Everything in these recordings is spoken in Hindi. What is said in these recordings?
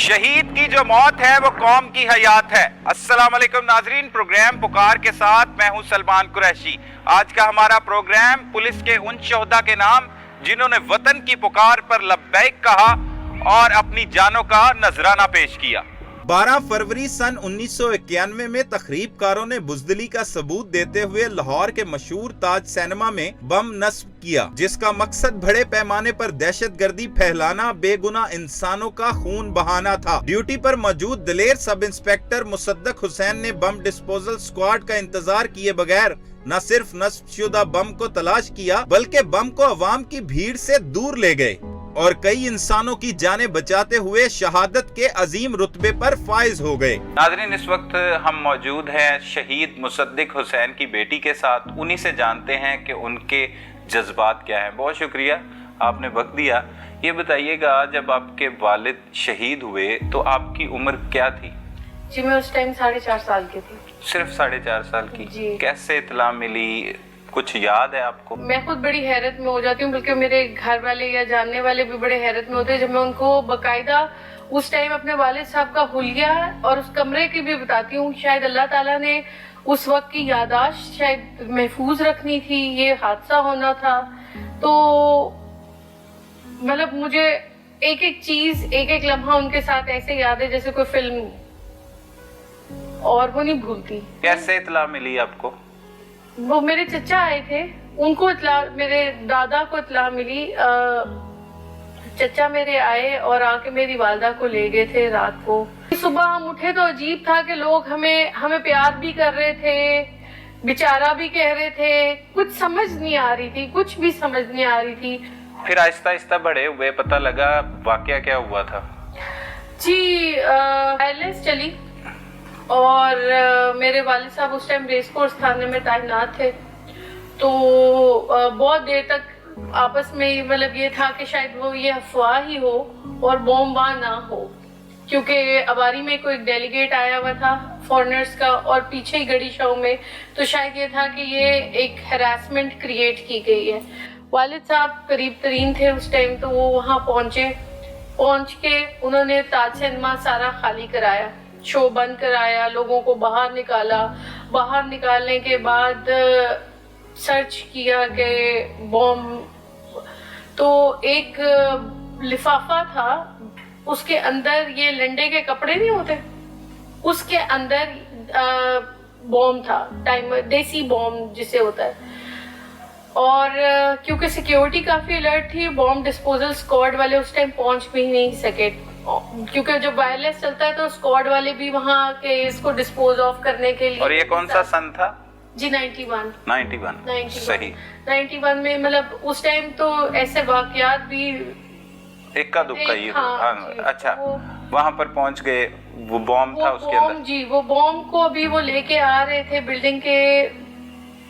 शहीद की जो मौत है वो कौम की हयात है। अस्सलाम वालेकुम नाजरीन, प्रोग्राम पुकार के साथ मैं हूं सलमान कुरैशी। आज का हमारा प्रोग्राम पुलिस के उन शोहदा के नाम जिन्होंने वतन की पुकार पर लब्बैक कहा और अपनी जानों का नजराना पेश किया। 12 फरवरी सन 1991 में तखरीबकारों ने बुज़दिली का सबूत देते हुए लाहौर के मशहूर ताज सिनेमा में बम नस्ब किया, जिसका मकसद बड़े पैमाने पर दहशतगर्दी फैलाना, बेगुनाह इंसानों का खून बहाना था। ड्यूटी पर मौजूद दलेर सब इंस्पेक्टर मुसद्दक हुसैन ने बम डिस्पोजल स्क्वाड का इंतजार किए बगैर न सिर्फ नस्बशुदा बम को तलाश किया बल्कि बम को अवाम की भीड़ से दूर ले गए और कई इंसानों की जानें बचाते हुए शहादत के अजीम रुतबे पर फाइज हो गए। नाज़रीन, इस वक्त हम मौजूद हैं शहीद मुसद्दिक हुसैन की बेटी के साथ। उन्हीं से जानते हैं कि उनके जज्बात क्या हैं। बहुत शुक्रिया, आपने वक्त दिया। ये बताइएगा, जब आपके वालिद शहीद हुए तो आपकी उम्र क्या थी? जी, मैं उस टाइम 4.5 साल की थी। सिर्फ 4.5 साल की? जी। कैसे इत्तला मिली, कुछ याद है आपको? मैं खुद बड़ी हैरत में हो जाती हूँ, बल्कि मेरे घर वाले या जानने वाले भी बड़े हैरत में होते हैं जब मैं उनको बकायदा उस टाइम अपने वालिद साहब का हुलिया और उस कमरे की भी बताती हूँ। शायद अल्लाह ताला ने उस वक्त की यादाश्त शायद महफूज रखनी थी, ये हादसा होना था। तो मतलब मुझे एक एक चीज, एक एक लम्हा उनके साथ ऐसे याद है जैसे कोई फिल्म, और वो नहीं भूलती। कैसे इत्तला मिली आपको? वो मेरे चचा आए थे, उनको इत्तला, मेरे दादा को इत्तला मिली। चचा मेरे आए और आके मेरी वालदा को ले गए थे रात को। सुबह हम उठे तो अजीब था कि लोग हमें प्यार भी कर रहे थे, बेचारा भी कह रहे थे। कुछ समझ नहीं आ रही थी, कुछ भी समझ नहीं आ रही थी। फिर आहिस्ता आहिस्ता बड़े हुए, पता लगा वाकया क्या हुआ था? जी, वायरलेस चली और मेरे वालिद साहब उस टाइम रेस कोर्स थाने में तैनात थे। तो बहुत देर तक आपस में मतलब ये था कि शायद वो ये अफवाह ही हो और बॉम्ब ना हो, क्योंकि अबारी में कोई डेलीगेट आया हुआ था फॉरेनर्स का और पीछे ही गड़ी शो में, तो शायद ये था कि ये एक हैरासमेंट क्रिएट की गई है। वालिद साहब करीब तरीन थे उस टाइम, तो वो वहाँ पहुँच के उन्होंने ताज सिनेमा सारा खाली कराया, शो बंद कराया, लोगों को बाहर निकाला। बाहर निकालने के बाद सर्च किया कि बॉम्ब, तो एक लिफाफा था, उसके अंदर ये लंडे के कपड़े नहीं होते, उसके अंदर बॉम्ब था, टाइमर, देसी बॉम्ब जिसे होता है। और क्योंकि सिक्योरिटी काफी अलर्ट थी, बॉम्ब डिस्पोजल स्क्वाड वाले उस टाइम पहुंच भी नहीं सके, क्योंकि जब वायरलेस चलता है तो स्क्वाड वाले भी वहाँ के इसको डिस्पोज ऑफ करने के लिए। और ये कौन सा सन था? जी 91। सही। 91 में मतलब उस टाइम तो ऐसे वाकयात भी इक्का दुक्का ही। हाँ, अच्छा, वहाँ पर पहुँच गए, वो बॉम्ब था उसके अंदर। जी, वो बॉम्ब को अभी वो लेके आ रहे थे, बिल्डिंग के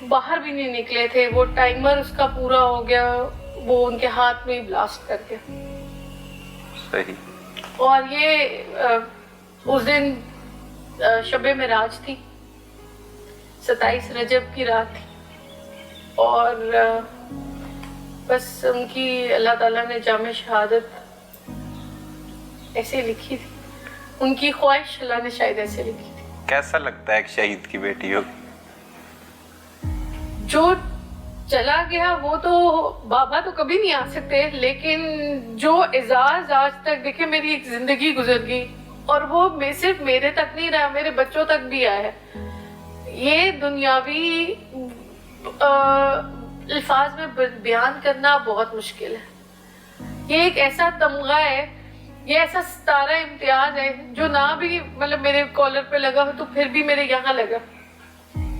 बाहर भी नहीं निकले थे, वो टाइमर उसका पूरा हो गया, वो उनके हाथ में ही ब्लास्ट कर गया। सही। और ये उस दिन शबे मेराज थी, 27 रजब की रात थी, और बस उनकी अल्लाह ताला ने जामे शहादत ऐसे लिखी थी, उनकी ख्वाहिश अल्लाह ने शायद ऐसे लिखी थी। कैसा लगता है एक शहीद की बेटी हो? जो चला गया वो तो बाबा तो कभी नहीं आ सकते, लेकिन जो एजाज आज तक देखे, मेरी एक जिंदगी गुजर गई और वो सिर्फ मेरे तक नहीं रहा, मेरे बच्चों तक भी आया है। ये दुनियावी अल्फाज में बयान करना बहुत मुश्किल है। ये एक ऐसा तमगा है, ये ऐसा सितारा इम्तियाज है जो ना भी मतलब मेरे कॉलर पे लगा हो तो फिर भी मेरे यहाँ लगा।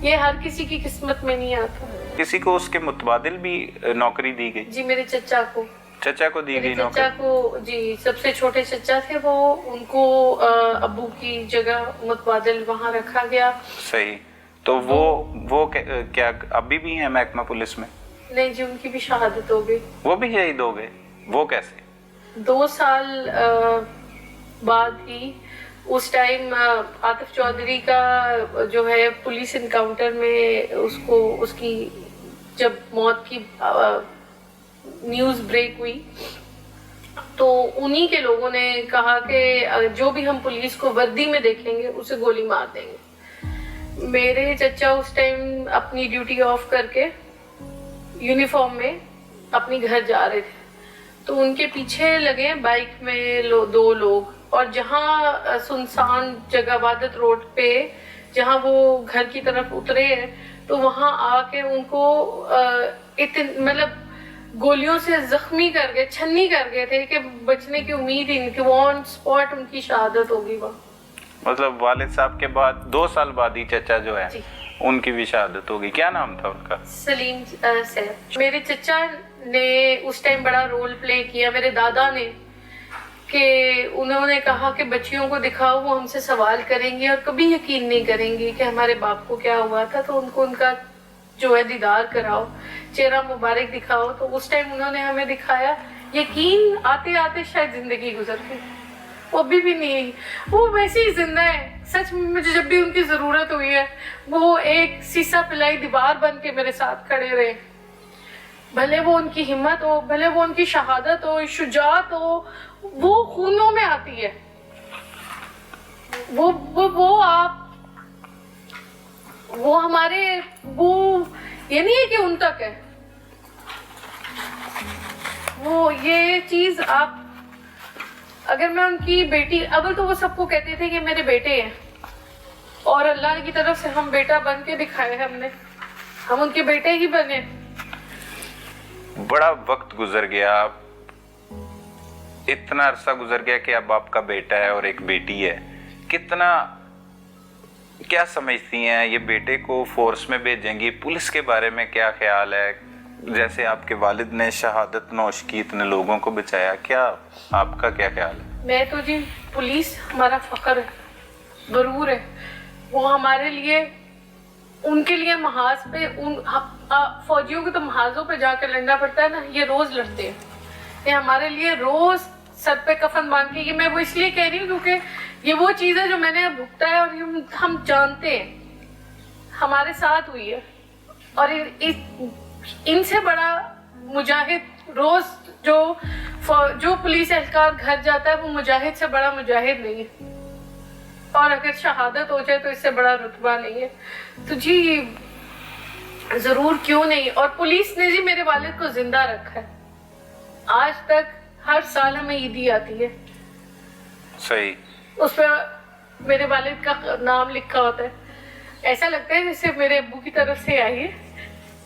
ये हर किसी की किस्मत में नहीं आता। किसी को उसके मुतबादिल भी नौकरी दी गई? जी, मेरे चचा को दी गई नौकरी। चचा को, जी, सबसे छोटे चचा थे वो, उनको अब्बू की जगह मुतबादिल वहाँ रखा गया। सही। तो वो क्या अभी भी हैं महकमा पुलिस में? नहीं जी, उनकी भी शहादत हो गई। वो भी शहीद हो गए? वो कैसे? 2 साल बाद ही, उस टाइम आतिफ चौधरी का जो है पुलिस इनकाउंटर में उसकी जब मौत की न्यूज़ ब्रेक हुई तो उन्हीं के लोगों ने कहा कि जो भी हम पुलिस को वर्दी में देखेंगे उसे गोली मार देंगे। मेरे चचा उस टाइम अपनी ड्यूटी ऑफ करके यूनिफॉर्म में अपनी घर जा रहे थे, तो उनके पीछे लगे बाइक में दो लोग, और जहाँ सुनसान जगह वादत रोड पे जहाँ वो घर की तरफ उतरे हैं, तो वहां आके उनको मतलब गोलियों से जख्मी कर गए, छन्नी कर गए थे कि बचने की उम्मीद ही नहीं थी। वो ऑन स्पॉट उनकी शहादत होगी वहाँ। मतलब वालिद साहब के बाद 2 साल बाद ही चचा जो है उनकी भी शहादत होगी। क्या नाम था उनका? सलीम सैफ। मेरे चचा ने उस टाइम बड़ा रोल प्ले किया, मेरे दादा ने, कि उन्होंने कहा कि बच्चियों को दिखाओ, वो हमसे सवाल करेंगी और कभी यकीन नहीं करेंगी कि हमारे बाप को क्या हुआ था, तो उनको उनका जो है दीदार कराओ, चेहरा मुबारक दिखाओ। तो उस टाइम उन्होंने हमें दिखाया। यकीन आते आते शायद जिंदगी गुजर गई, वो अभी भी नहीं, वो वैसे ही जिंदा है। सच में मुझे जब भी उनकी जरूरत हुई है, वो एक सीसा पिलाई दीवार बन के मेरे साथ खड़े रहे। भले वो उनकी हिम्मत हो, भले वो उनकी शहादत हो, शुजात हो, वो खूनों में आती है। वो हमारे, वो ये नहीं है कि उन तक है वो, ये चीज आप, अगर मैं उनकी बेटी, अगर तो वो सबको कहते थे कि मेरे बेटे हैं, और अल्लाह की तरफ से हम बेटा बन के दिखाए हमने, हम उनके बेटे ही बने। बड़ा वक्त गुजर गया, इतना अरसा गुजर गया कि अब आपका बेटा है और एक बेटी है। कितना, क्या समझती हैं ये बेटे को फोर्स में भेजेंगी? पुलिस के बारे में क्या ख्याल है? जैसे आपके वालिद ने शहादत नोश की, इतने लोगों को बचाया, क्या आपका क्या ख्याल है? मैं तो जी, पुलिस हमारा फख्र है, गरूर है। वो हमारे लिए, उनके लिए महाज पे, फौजियों के तो महाजों पे जाकर लड़ना पड़ता है ना, ये रोज लड़ते हैं। ये हमारे लिए रोज सर पे कफन बांध के, ये मैं वो इसलिए कह रही हूँ क्योंकि ये वो चीज है जो मैंने भुगता है और हम जानते हैं, हमारे साथ हुई है। और इनसे बड़ा मुजाहिद रोज जो पुलिस एहलकार घर जाता है, वो मुजाहिद से बड़ा मुजाहिद नहीं है। और अगर शहादत हो जाए तो इससे बड़ा रुतबा नहीं है। तो जी जरूर, क्यों नहीं। और पुलिस ने जी मेरे वालिद को जिंदा रखा है। आज तक हर साल हमें ईदी आती है, सही, उस पर मेरे वालिद का नाम लिखा होता है। ऐसा लगता है जैसे मेरे अब्बू की तरफ से आई है।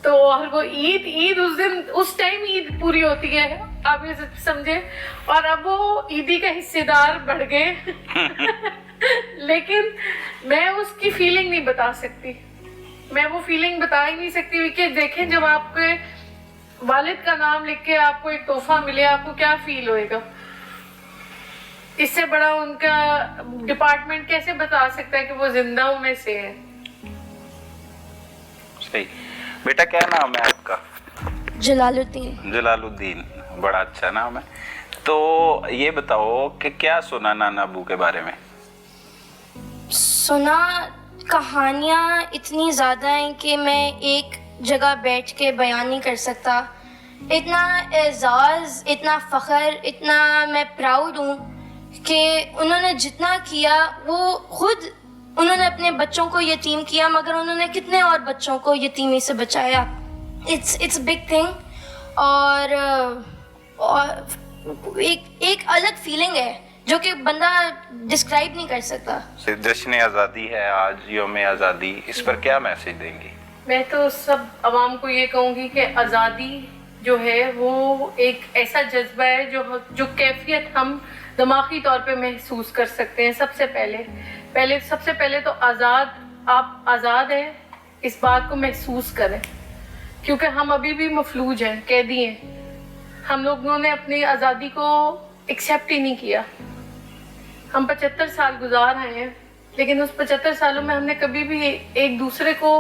तो और वो ईद उस दिन, उस टाइम ईद पूरी होती है, आप ये समझे। और अब वो ईदी का हिस्सेदार बढ़ गए लेकिन मैं उसकी फीलिंग नहीं बता सकती, मैं वो फीलिंग बता ही नहीं सकती कि देखें, जब आपके वालिद का नाम लिख के आपको एक तोहफा मिले, आपको क्या फील होएगा। इससे बड़ा उनका डिपार्टमेंट कैसे बता सकता है कि वो जिंदाओं में से है। सही। बेटा क्या नाम है आपका? जलालुद्दीन। जलालुद्दीन, बड़ा अच्छा नाम है। तो ये बताओ कि क्या सुना नाना अबू के बारे में? सुना, कहानियाँ इतनी ज़्यादा हैं कि मैं एक जगह बैठ के बयान नहीं कर सकता। इतना एजाज़, इतना फ़ख्र, इतना मैं प्राउड हूँ कि उन्होंने जितना किया, वो खुद उन्होंने अपने बच्चों को यतीम किया, मगर उन्होंने कितने और बच्चों को यतीमी से बचाया। It's big thing. और एक अलग फीलिंग है जो कि बंदा डिस्क्राइब नहीं कर सकता। जश्न आज़ादी है आज, यौम आज़ादी, इस पर क्या मैसेज देंगी? मैं तो सब अवाम को ये कहूँगी कि आज़ादी जो है वो एक ऐसा जज्बा है जो कैफियत हम दिमागी तौर पे महसूस कर सकते हैं। सबसे पहले तो आप आज़ाद हैं, इस बात को महसूस करें, क्योंकि हम अभी भी मफलूज हैं, कैदी हैं। हम लोगों ने अपनी आज़ादी को एक्सेप्ट ही नहीं किया। हम 75 साल गुजार आए हैं, लेकिन उस 75 सालों में हमने कभी भी एक दूसरे को,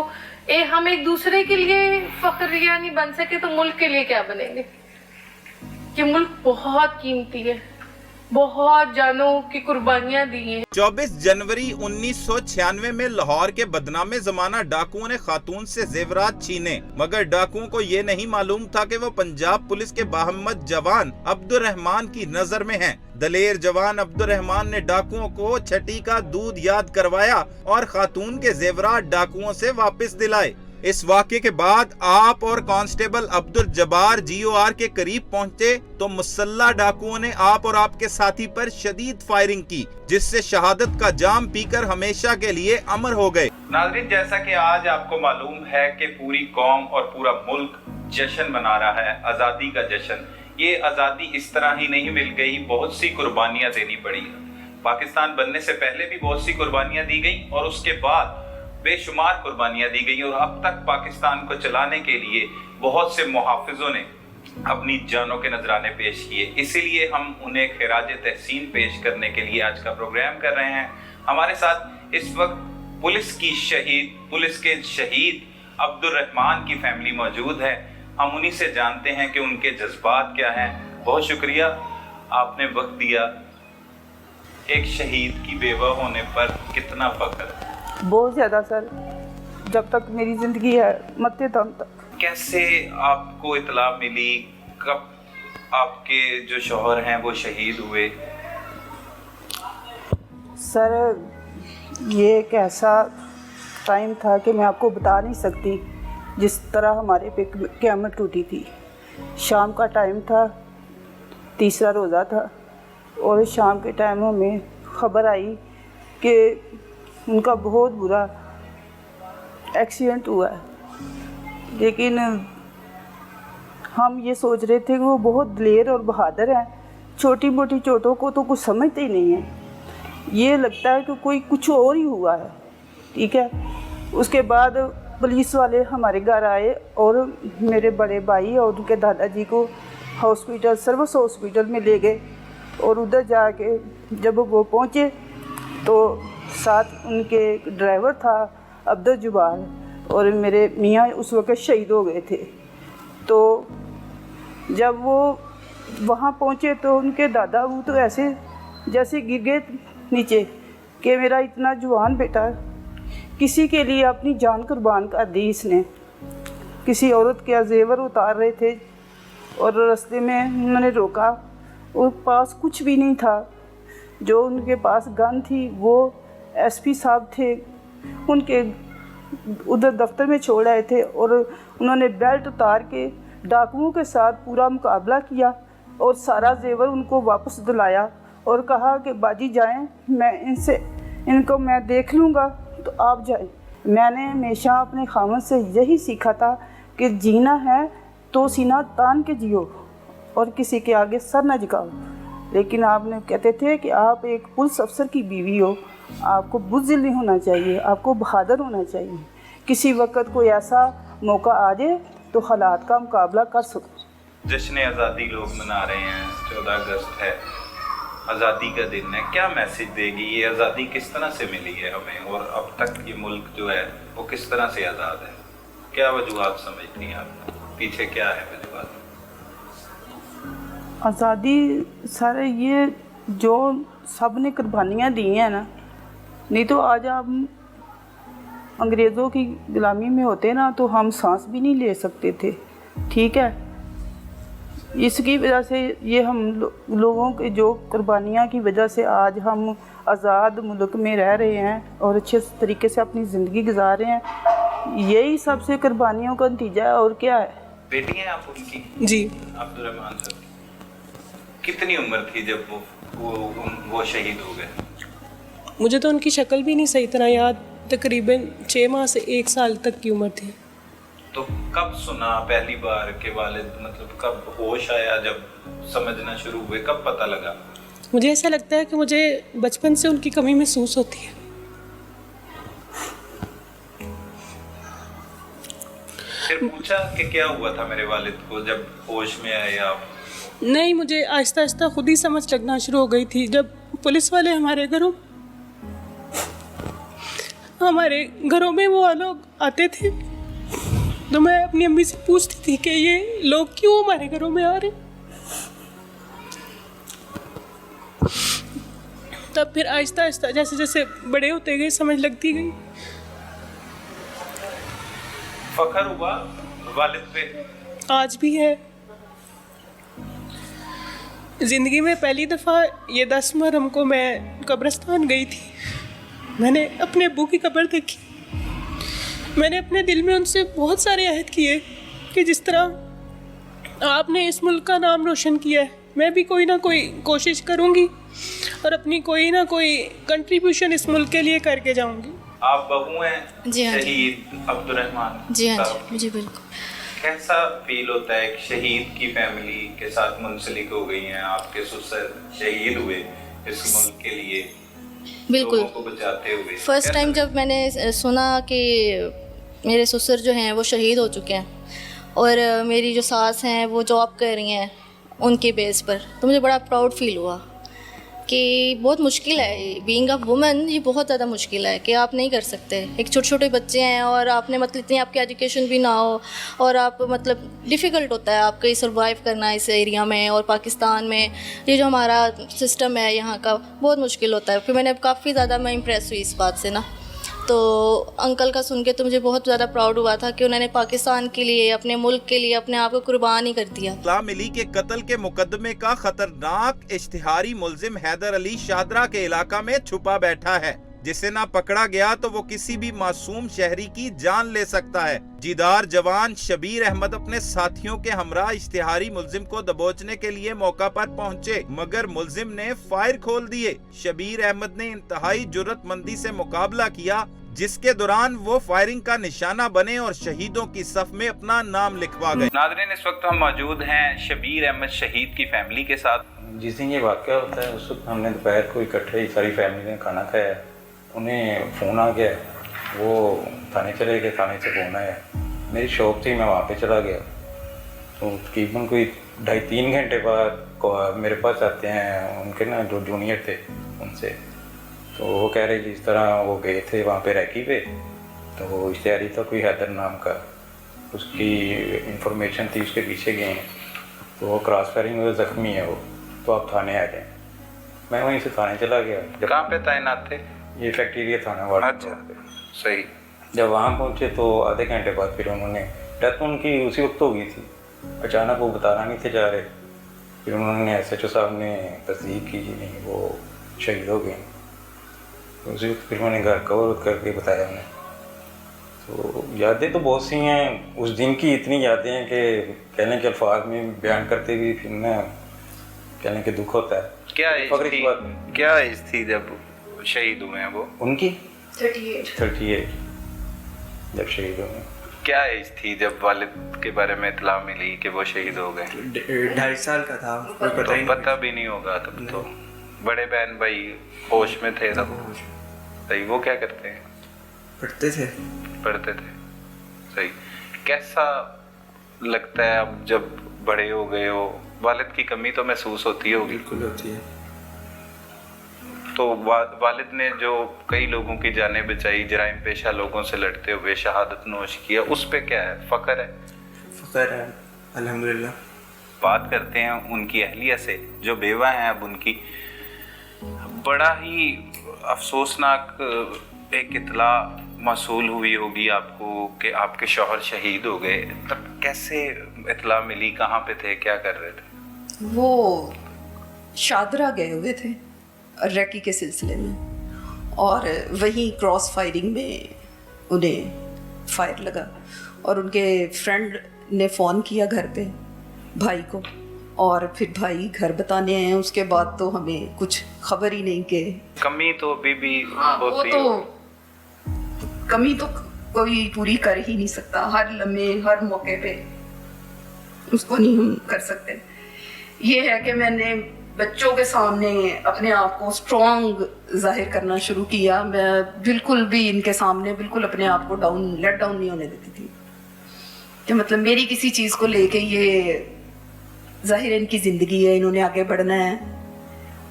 हम एक दूसरे के लिए फख्रिया नहीं बन सके, तो मुल्क के लिए क्या बनेंगे? ये मुल्क बहुत कीमती है, बहुत जानों की कुर्बानियां दी हैं। 24 जनवरी 1996 में लाहौर के बदनामे जमाना डाकुओं ने खातून से जेवरात छीने, मगर डाकुओं को ये नहीं मालूम था कि वो पंजाब पुलिस के बाहम्मत जवान अब्दुर्रहमान की नजर में हैं। दलेर जवान अब्दुर्रहमान ने डाकुओं को छठी का दूध याद करवाया और खातून के जेवरात डाकुओं से वापस दिलाए। इस वाक़े के बाद आप और कांस्टेबल अब्दुल जब्बार GOR के करीब पहुंचे तो मुसल्ला डाकुओं ने आप और आपके साथी पर शदीद फायरिंग की, जिससे शहादत का जाम पीकर हमेशा के लिए अमर हो गए। नाज़रीन, जैसा कि आज आपको मालूम है कि पूरी कौम और पूरा मुल्क जश्न मना रहा है, आज़ादी का जश्न। ये आज़ादी इस तरह ही नहीं मिल गई, बहुत सी कुर्बानियाँ देनी पड़ी। पाकिस्तान बनने से पहले भी बहुत सी कुर्बानियाँ दी गई और उसके बाद बेशुमार कुर्बानियां दी गई, और अब तक पाकिस्तान को चलाने के लिए बहुत से मुहाफिजों ने अपनी जानों के नजराने पेश किए। इसीलिए हम उन्हें खिराज तहसीन पेश करने के लिए आज का प्रोग्राम कर रहे हैं। हमारे साथ इस वक्त पुलिस के शहीद अब्दुर्रहमान की फैमिली मौजूद है। हम उन्हीं से जानते हैं कि उनके जज्बात क्या हैं। बहुत शुक्रिया, आपने वक्त दिया। एक शहीद की बेवा होने पर कितना फख्र है। बहुत ज़्यादा सर, जब तक मेरी ज़िंदगी है मरते दम तक। कैसे आपको इतला मिली, कब आपके जो शौहर हैं वो शहीद हुए? सर ये एक ऐसा टाइम था कि मैं आपको बता नहीं सकती, जिस तरह हमारे पे क़यामत टूटी थी। शाम का टाइम था, तीसरा रोज़ा था, और शाम के टाइम हमें ख़बर आई कि उनका बहुत बुरा एक्सीडेंट हुआ है। लेकिन हम ये सोच रहे थे कि वो बहुत दिलेर और बहादुर हैं, छोटी मोटी चोटों को तो कुछ समझते ही नहीं हैं। ये लगता है कि कोई कुछ और ही हुआ है। ठीक है, उसके बाद पुलिस वाले हमारे घर आए और मेरे बड़े भाई और उनके दादाजी को हॉस्पिटल, सर्विस हॉस्पिटल में ले गए। और उधर जाके जब वो पहुँचे तो साथ उनके ड्राइवर था अब्दुल जब्बार, और मेरे मियाँ उस वक्त शहीद हो गए थे। तो जब वो वहाँ पहुँचे तो उनके दादा वो तो ऐसे जैसे गिर गए नीचे कि मेरा इतना जवान बेटा किसी के लिए अपनी जान कुर्बान कर दी इसने। किसी औरत के जेवर उतार रहे थे और रास्ते में उन्होंने रोका, और पास कुछ भी नहीं था। जो उनके पास गन थी वो SP साहब थे, उनके उधर दफ्तर में छोड़ आए थे, और उन्होंने बेल्ट उतार के डाकुओं के साथ पूरा मुकाबला किया और सारा जेवर उनको वापस दिलाया और कहा कि बाजी जाएं, इनको मैं देख लूँगा, तो आप जाएं। मैंने हमेशा अपने खामन से यही सीखा था कि जीना है तो सीना तान के जियो और किसी के आगे सर न झुकाओ। लेकिन आपने कहते थे कि आप एक पुलिस अफसर की बीवी हो, आपको बुज़दिल नहीं होना चाहिए, आपको बहादुर होना चाहिए। किसी वक्त कोई ऐसा मौका आ जाए तो हालात का मुकाबला कर सको। जश्न आज़ादी लोग मना रहे हैं, 14 अगस्त है, आज़ादी का दिन है। क्या मैसेज देगी ये आज़ादी, किस तरह से मिली है हमें, और अब तक ये मुल्क जो है वो किस तरह से आज़ाद है? क्या वजूहात समझती हैं आप, पीछे क्या है वजूहात? आज़ादी सारे ये जो सब ने कुर्बानियाँ दी हैं ना, नहीं तो आज हम अंग्रेज़ों की गुलामी में होते ना तो हम सांस भी नहीं ले सकते थे। ठीक है, इसकी वजह से ये हम लोगों के जो कुर्बानियाँ की वजह से आज हम आज़ाद मुल्क में रह रहे हैं और अच्छे तरीके से अपनी ज़िंदगी गुजार रहे हैं। यही सबसे कुर्बानियों का नतीजा है, और क्या है। बेटी हैं आप उनकी? जी। अब्दुर्रहमान साहब कितनी उम्र थी जब वो शहीद हो गए? मुझे तो उनकी शक्ल भी नहीं सही तरह याद, तकरीबन 6 माह से 1 साल तक की उम्र थी। तो कब सुना पहली बार के वालिद, मतलब कब होश आया, जब समझना शुरू हुए, कब पता लगा? मुझे ऐसा लगता है कि मुझे बचपन से उनकी कमी महसूस होती है। फिर पूछा कि क्या हुआ था मेरे वालिद को, जब होश में आए आप? नहीं, मुझे आहिस्ता आहिस्ता खुद ही समझ लगना शुरू हो गई थी। जब पुलिस वाले हमारे घरों में वो लोग आते थे तो मैं अपनी अम्मी से पूछती थी कि ये लोग क्यों हमारे घरों में आ रहे। तब फिर आहिस्ता आहिस्ता जैसे जैसे बड़े होते गए समझ लगती गई। फख्र हुआ वालिद पे? आज भी है। ज़िंदगी में पहली दफ़ा ये 10 मुहर्रम को मैं कब्रिस्तान गई थी। मैंने अपने अब्बू की कब्र देखी। मैंने अपने दिल में उनसे बहुत सारे अहद किए कि जिस तरह आपने इस मुल्क का नाम रोशन किया है, मैं भी कोई ना कोई कोशिश करूँगी और अपनी कोई ना कोई कंट्रीब्यूशन इस मुल्क के लिए करके जाऊँगी। आप बहू हैं जी हाँ। शहीद अब्दुर्रहमान जी हाँ साहब की। जी बिल्कुल। कैसा फील होता है कि शहीद की फैमिली के साथ मुंसलिक हो गई हैं? आपके ससुर शहीद हुए इस मुल्क के लिए, बिल्कुल लोगों को बचाते हुए। फर्स्ट टाइम जब मैंने सुना कि मेरे ससुर जो हैं वो शहीद हो चुके हैं और मेरी जो सास हैं वो जॉब कर रही हैं उनके बेस पर, तो मुझे बड़ा प्राउड फील हुआ कि बहुत मुश्किल है बीइंग अ वुमन। ये बहुत ज़्यादा मुश्किल है कि आप नहीं कर सकते। एक छोटे छोटे बच्चे हैं और आपने मतलब इतनी आपकी एजुकेशन भी ना हो और आप मतलब डिफ़िकल्ट होता है आपको सर्वाइव करना इस एरिया में और पाकिस्तान में। ये जो हमारा सिस्टम है यहाँ का बहुत मुश्किल होता है। फिर मैंने काफ़ी ज़्यादा मैं इम्प्रेस हुई इस बात से ना, तो अंकल का सुन के तो मुझे बहुत ज़्यादा प्राउड हुआ था कि उन्होंने पाकिस्तान के लिए, अपने मुल्क के लिए अपने आप को कुर्बान ही कर दिया। इत्तला मिली के कत्ल के मुकदमे का खतरनाक इश्तिहारी मुल्जिम हैदर अली शादरा के इलाका में छुपा बैठा है। जिसे ना पकड़ा गया तो वो किसी भी मासूम शहरी की जान ले सकता है। जीदार जवान शबीर अहमद अपने साथियों के हमरा इश्तिहारी मुल्जिम को दबोचने के लिए मौका पर पहुंचे, मगर मुल्जिम ने फायर खोल दिए। शबीर अहमद ने इंतहाई जुर्रतमंदी से मुकाबला किया, जिसके दौरान वो फायरिंग का निशाना बने और शहीदों की सफ में अपना नाम लिखवा गए। नाज़रीन, इस वक्त हम मौजूद हैं शबीर अहमद शहीद की फैमिली के साथ। जिस दिन ये वाक़या होता है उस वक्त हमने दोपहर को इकट्ठे ही सारी फैमिली ने खाना खाया। उन्हें फ़ोन आ गया, वो थाने चले गए, थाने से फ़ोन आया। मेरी शॉप थी, मैं वहाँ पे चला गया। तो तकरीबन कोई 2.5-3 घंटे बाद मेरे पास आते हैं उनके ना जो जूनियर थे उनसे, तो वो कह रहे कि इस तरह वो गए थे वहाँ पे रैकी पे, तो वो इश्तिहारी था कोई हैदर नाम का, उसकी इंफॉर्मेशन थी, उसके पीछे गए हैं, तो वो क्रॉस फायरिंग में ज़ख्मी है वो, तो आप थाने आ जाएँ। मैं वहीं से थाने चला गया। कहाँ पे तैनात थे? ये फैक्ट्रिया थाना वाला। अच्छा, सही। जब वहाँ पहुँचे तो आधे घंटे बाद फिर उन्होंने डेथ उनकी उसी वक्त हो गई थी। अचानक वो बताना नहीं थे जा रहे, फिर उन्होंने SHO साहब ने तस्दीक की, नहीं वो शहीद हो गए। उसी वक्त फिर मैंने घर कवर करके बताया उन्हें। तो यादें तो बहुत सी हैं उस दिन की, इतनी यादें हैं कि कहने के अल्फाज में बयान करते भी फिर ना कहने के दुख होता है। क्या एज थी जब शहीद हुए हैं वो? उनकी 38 जब शहीद हुए। क्या एज थी जब वालिद के बारे में इत्तला मिली कि वो शहीद हो गए? 2.5 साल का था, कोई पता ही नहीं। पता भी नहीं होगा तब तो। बड़े बहन भाई होश में थे तब? सही। वो क्या करते हैं? पढ़ते थे। सही। कैसा लगता है अब जब बड़े हो गए हो? वालिद की कमी तो महसूस होती होगी। बिल्कुल होती है। तो वालिद ने जो कई लोगों की जानें बचाई, जराइम पेशा लोगों से लड़ते हुए शहादत नोश किया, उस पे क्या है? फ़ख्र है? फ़ख्र है, अल्हम्दुलिल्लाह। बात करते हैं उनकी अहलिया से जो बेवा हैं अब उनकी। बड़ा ही अफसोसनाक एक इत्तला मौसूल हुई होगी आपको कि आपके शौहर शहीद हो गए। तब कैसे इत्तला मिली? कहाँ पे थे? क्या कर रहे थे? वो शादरा गए हुए थे रैकी के सिलसिले में, और वहीं क्रॉस फायरिंग में उन्हें फायर लगा और उनके फ्रेंड ने फ़ोन किया घर पे भाई को, और फिर भाई घर बताने आए। उसके बाद तो हमें कुछ खबर ही नहीं कि कमी तो अभी भी वो होती तो है। कमी तो कोई पूरी कर ही नहीं सकता। हर लम्हे हर मौके पे उसको नहीं हम कर सकते। ये है कि मैंने बच्चों के सामने अपने आप को स्ट्रॉन्ग जाहिर करना शुरू किया। मैं बिल्कुल भी इनके सामने बिल्कुल अपने आप को लेट डाउन नहीं होने देती थी कि मतलब मेरी किसी चीज़ को लेके ये जाहिर है इनकी ज़िंदगी है, इन्होंने आगे बढ़ना है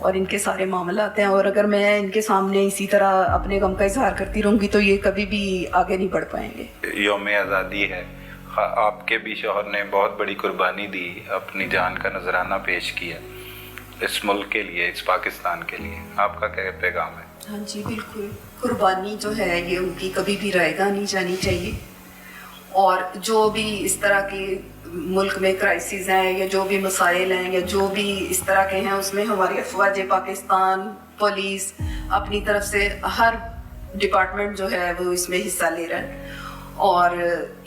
और इनके सारे मामलात हैं, और अगर मैं इनके सामने इसी तरह अपने गम का इजहार करती रहूँगी तो ये कभी भी आगे नहीं बढ़ पाएंगे। यौम आज़ादी है, आपके भी शौहर ने बहुत बड़ी कुर्बानी दी, अपनी जान का नजराना पेश किया। इस मुल्क के लिए, इस पाकिस्तान के लिए, आपका क्या पैगाम है? हाँ जी बिल्कुल, कुर्बानी जो है ये उनकी कभी भी रैगा नहीं जानी चाहिए। और जो भी इस तरह के मुल्क में क्राइसिस हैं या जो भी मसाइल हैं या जो भी इस तरह के हैं, उसमें हमारी अफवाज पाकिस्तान, पुलिस अपनी तरफ से हर डिपार्टमेंट जो है वो इसमें हिस्सा ले रहा है और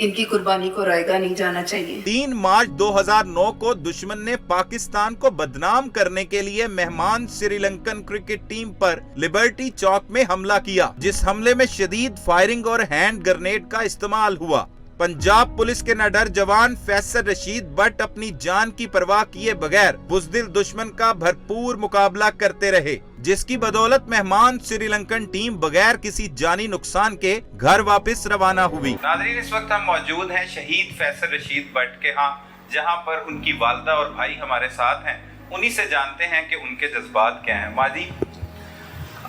इनकी कुर्बानी को रैगा नहीं जाना चाहिए। 3 मार्च 2009 को दुश्मन ने पाकिस्तान को बदनाम करने के लिए मेहमान श्रीलंकन क्रिकेट टीम पर लिबर्टी चौक में हमला किया, जिस हमले में शदीद फायरिंग और हैंड ग्रेनेड का इस्तेमाल हुआ। पंजाब पुलिस के निडर जवान फैसल रशीद बट अपनी जान की परवाह किए बगैर बुज़दिल दुश्मन का भरपूर मुकाबला करते रहे, जिसकी बदौलत मेहमान श्रीलंकन टीम बगैर किसी जानी नुकसान के घर वापस रवाना हुई। नाज़रीन, इस वक्त हम मौजूद हैं शहीद फैसल रशीद बट के यहाँ, जहाँ पर उनकी वालदा और भाई हमारे साथ हैं। उन्हीं से जानते हैं कि उनके जज्बात क्या हैं। माजी,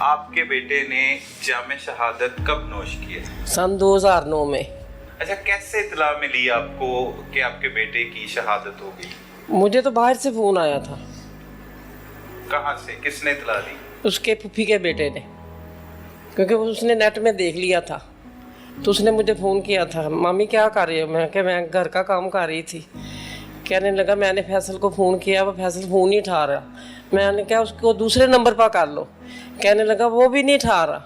आपके बेटे ने जामे शहादत कब नोश किए? सन 2009 में। अच्छा, कैसे इतला मिली आपको कि आपके बेटे की शहादत हो गई? मुझे तो बाहर से फ़ोन आया था। कहाँ से, किसने इतला दी? उसके फूफी के बेटे ने, क्योंकि उसने नेट में देख लिया था, तो उसने मुझे फ़ोन किया था, मामी क्या कर रही हो? मैं क्या, मैं घर का काम कर रही थी। कहने लगा मैंने फैसल को फ़ोन किया, वो फैसल फ़ोन नहीं उठा रहा। मैंने कहा उसको दूसरे नंबर पर कर लो। कहने लगा वो भी नहीं उठा रहा।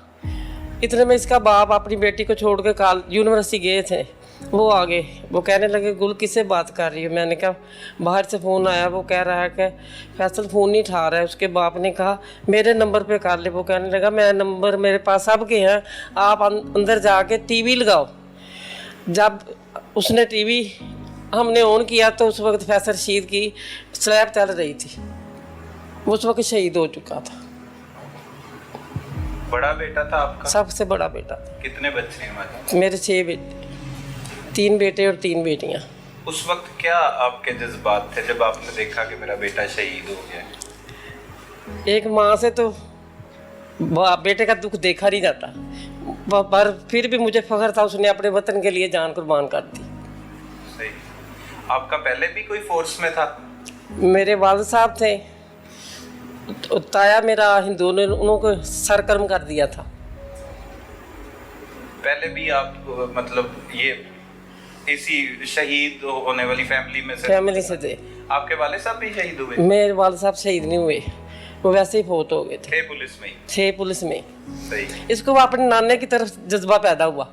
इतने में इसका बाप अपनी बेटी को छोड़ के यूनिवर्सिटी गए थे, वो आ गए। वो कहने लगे गुल किससे बात कर रही हो? मैंने कहा बाहर से फ़ोन आया, वो कह रहा है कि फैसल फ़ोन नहीं उठा रहा है। उसके बाप ने कहा मेरे नंबर पे कर ले। वो कहने लगा मैं नंबर मेरे पास सबके हैं, आप अंदर जाके टीवी लगाओ। जब उसने टीवी हमने ऑन किया तो उस वक्त फैसल रशीद की स्लैब चल रही थी, उस वक्त शहीद हो चुका था। बड़ा बेटा था आपका? सबसे बड़ा बेटा था। कितने बच्चे हैं माजी? मेरे 6 बेटे, 3 बेटे और 3 बेटियां। उस वक्त क्या आपके जज्बात थे जब आपने देखा कि मेरा बेटा शहीद हो गया? एक माँ से तो बेटे का दुख देखा नहीं जाता, पर फिर भी मुझे फख्र था उसने अपने वतन के लिए जान कुर्बान कर दी। सही। आपका पहले भी कोई फोर्स में था? मेरे वालिद साहब थे, ताया मेरा हिंदू ने उनको सरकर्म कर दिया था। पहले भी आप मतलब ये इसी शहीद होने वाली फैमिली से थे? आपके वाले साहब भी शहीद हुए? मेरे वालिद साहब शहीद नहीं हुए, वो वैसे ही फौत हो गए थे। पुलिस में? थे पुलिस में। सही। इसको अपने नाने की तरफ जज्बा पैदा हुआ।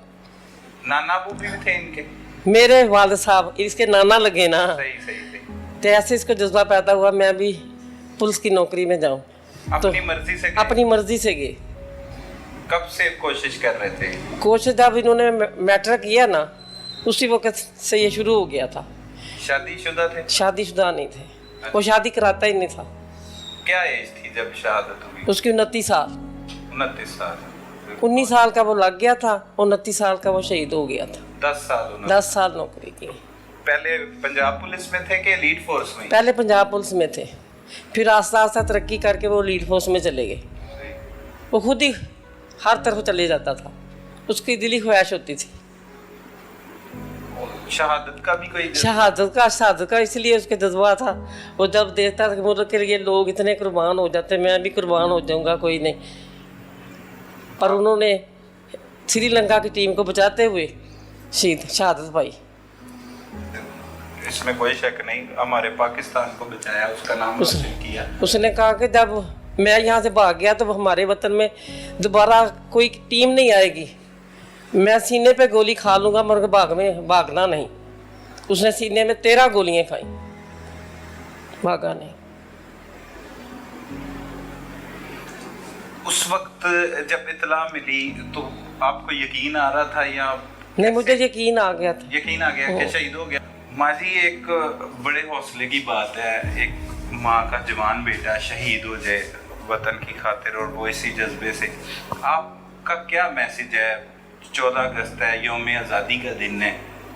नाना अबू भी थे इनके? मेरे वालिद साहब इसके नाना लगे ना। सही सही सही। तो ऐसे इसको जज्बा पैदा हुआ मैं भी पुलिस की नौकरी में जाऊं। अपनी मर्जी से गए? अपनी मर्जी से गए। कब से कोशिश कर रहे थे? कोशिश जब इन्होंने मैट्रिक किया ना उसी वक्त से ये शुरू हो गया था। शादीशुदा थे? शादीशुदा नहीं थे, वो शादी कराता ही नहीं था। क्या एज थी जब शहादत हुई? उसकी 29 साल। 29 साल। 19 साल का वो लग गया था, 29 साल का वो शहीद हो गया था। 10 साल नौकरी की। पहले पंजाब पुलिस में थे कि लीड फोर्स में? पहले पंजाब पुलिस में थे, फिर आस्ता आस्ता तरक्की करके वो लीड फोर्स में चले गए। वो खुद ही हर तरफ चले जाता था, उसकी दिली ख्वाहिश होती थी। शहादत का भी कोई? शहादत का इसलिए उसके जज्बा था। वो जब देखता था कि मुल्क के लिए लोग इतने कुर्बान हो जाते, मैं भी कुर्बान हो जाऊंगा, कोई नहीं। पर उन्होंने श्रीलंका की टीम को बचाते हुए शहादत पाई। इसमें कोई शक नहीं, हमारे पाकिस्तान को बचाया, उसका नाम रोशन किया। उसने कहा कि जब मैं यहाँ से भाग गया तो हमारे वतन में दोबारा कोई टीम नहीं आएगी, मैं सीने पे गोली खा लूँगा मगर भागना नहीं। उसने सीने में 13 गोलियाँ खाई, भागा नहीं। उस वक्त जब इतला मिली तो आपको यकीन आ रहा था या? नहीं, मुझे यकीन आ गया था। यकीन आ गया कि शहीद हो गया। माजी, एक बड़े हौसले की बात है, एक माँ का जवान बेटा शहीद हो जाए वतन की खातिर, और वो इसी जज्बे से। आपका क्या मैसेज है? 14 अगस्त है, यौम आज़ादी का दिन है,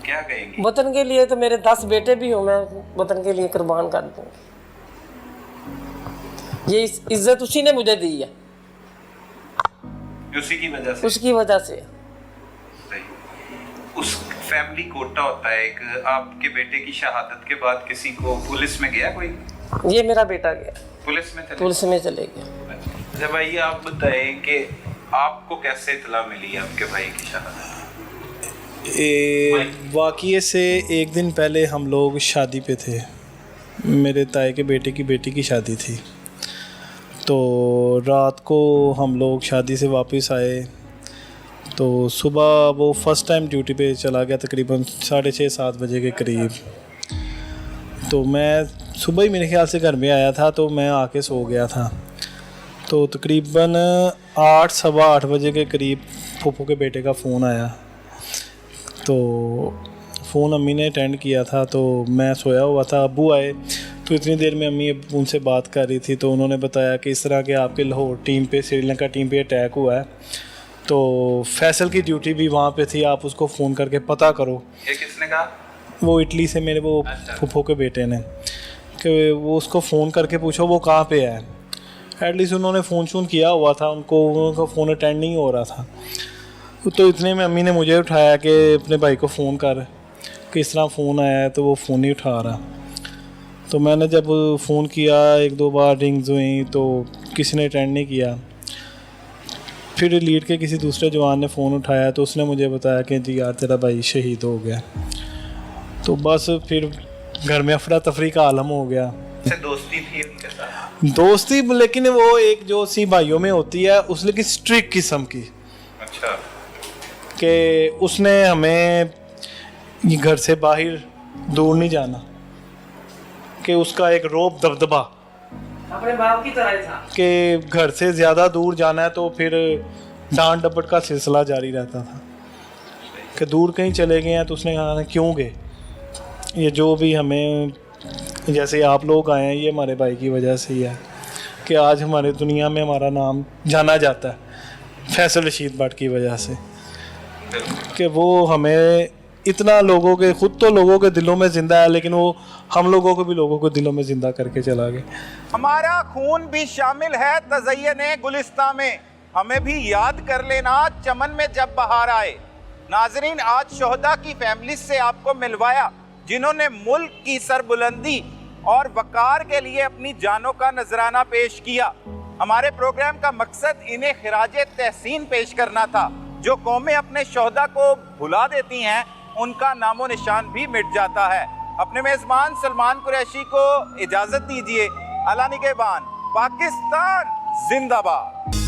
क्या कहेंगे? वतन के लिए तो मेरे 10 बेटे भी हो, मैं वतन के लिए कुर्बान कर दूँगी। ये इज्जत उसी ने मुझे दी है, उसी की वजह से? उसकी वजह से। सही। उस फैमिली कोटा होता है एक। आपके बेटे की शहादत के बाद किसी को पुलिस में गया कोई? ये मेरा बेटा गया। पुलिस में थे? पुलिस में चले गए। अच्छा भाई, आप बताएं कि आपको कैसे इत्तला मिली आपके भाई की शहादत? वाक़ये से एक दिन पहले हम लोग शादी पे थे, मेरे ताए के बेटे की बेटी की शादी थी। तो रात को हम लोग शादी से वापस आए तो सुबह वो फ़र्स्ट टाइम ड्यूटी पे चला गया तकरीबन 6:30-7 बजे के करीब। तो मैं सुबह ही मेरे ख्याल से घर में आया था तो मैं आके सो गया था। तो तकरीबन 8-8:15 बजे के करीब फूफू के बेटे का फ़ोन आया। तो फ़ोन अम्मी ने अटेंड किया था तो मैं सोया हुआ था। अब्बू आए तो इतनी देर में अम्मी उनसे बात कर रही थी तो उन्होंने बताया कि इस तरह के आपके लाहौर टीम पे, श्रीलंका टीम पे अटैक हुआ है। तो फैसल की ड्यूटी भी वहाँ पे थी, आप उसको फ़ोन करके पता करो। ये किसने कहा? वो इटली से मेरे वो फूफो के बेटे ने, कि वो उसको फ़ोन करके पूछो वो कहाँ पे है। एटलीस्ट उन्होंने फ़ोन शोन किया हुआ था, उनका फ़ोन अटेंड नहीं हो रहा था। तो इतने में अम्मी ने मुझे उठाया कि अपने भाई को फ़ोन कर, कि इस तरह फ़ोन आया है। तो वो फ़ोन नहीं उठा रहा। तो मैंने जब फ़ोन किया 1-2 बार रिंग्स हुई तो किसी ने अटेंड नहीं किया। फिर लीड के किसी दूसरे जवान ने फ़ोन उठाया तो उसने मुझे बताया कि जी यार तेरा भाई शहीद हो गया। तो बस फिर घर में अफरा तफरी का आलम हो गया। दोस्ती थी उनके साथ? दोस्ती, लेकिन वो एक जो सी भाइयों में होती है उस लेकिन स्ट्रिक्ट किस्म की। अच्छा। कि उसने हमें घर से बाहर दूर नहीं जाना, कि उसका एक रोब दबदबा अपने बाप की तरह था कि घर से ज़्यादा दूर जाना है तो फिर डांट डपट का सिलसिला जारी रहता था। कि दूर कहीं चले गए हैं तो उसने कहा क्यों गए, ये जो भी हमें जैसे आप लोग आए हैं ये हमारे भाई की वजह से ही है कि आज हमारे दुनिया में हमारा नाम जाना जाता है फैसल रशीद भट्ट की वजह से। कि वो हमें इतना लोगों के, खुद तो लोगों के दिलों में ज़िंदा है लेकिन वो हम लोगों को भी लोगों को दिलों में ज़िंदा करके चला गया। हमारा खून भी शामिल है तज़य्युन गुलिस्तां में, हमें भी याद कर लेना चमन में जब बहार आए। नाजरीन, आज शोहदा की फैमिली से आपको मिलवाया जिन्होंने मुल्क की सरबुलंदी और वकार के लिए अपनी जानों का नजराना पेश किया। हमारे प्रोग्राम का मकसद इन्हें खिराजे तहसीन पेश करना था। जो कौमें अपने शोहदा को भुला देती हैं उनका नामो निशान भी मिट जाता है। अपने मेज़बान सलमान कुरैशी को इजाज़त दीजिए। अला निगहबान, पाकिस्तान जिंदाबाद।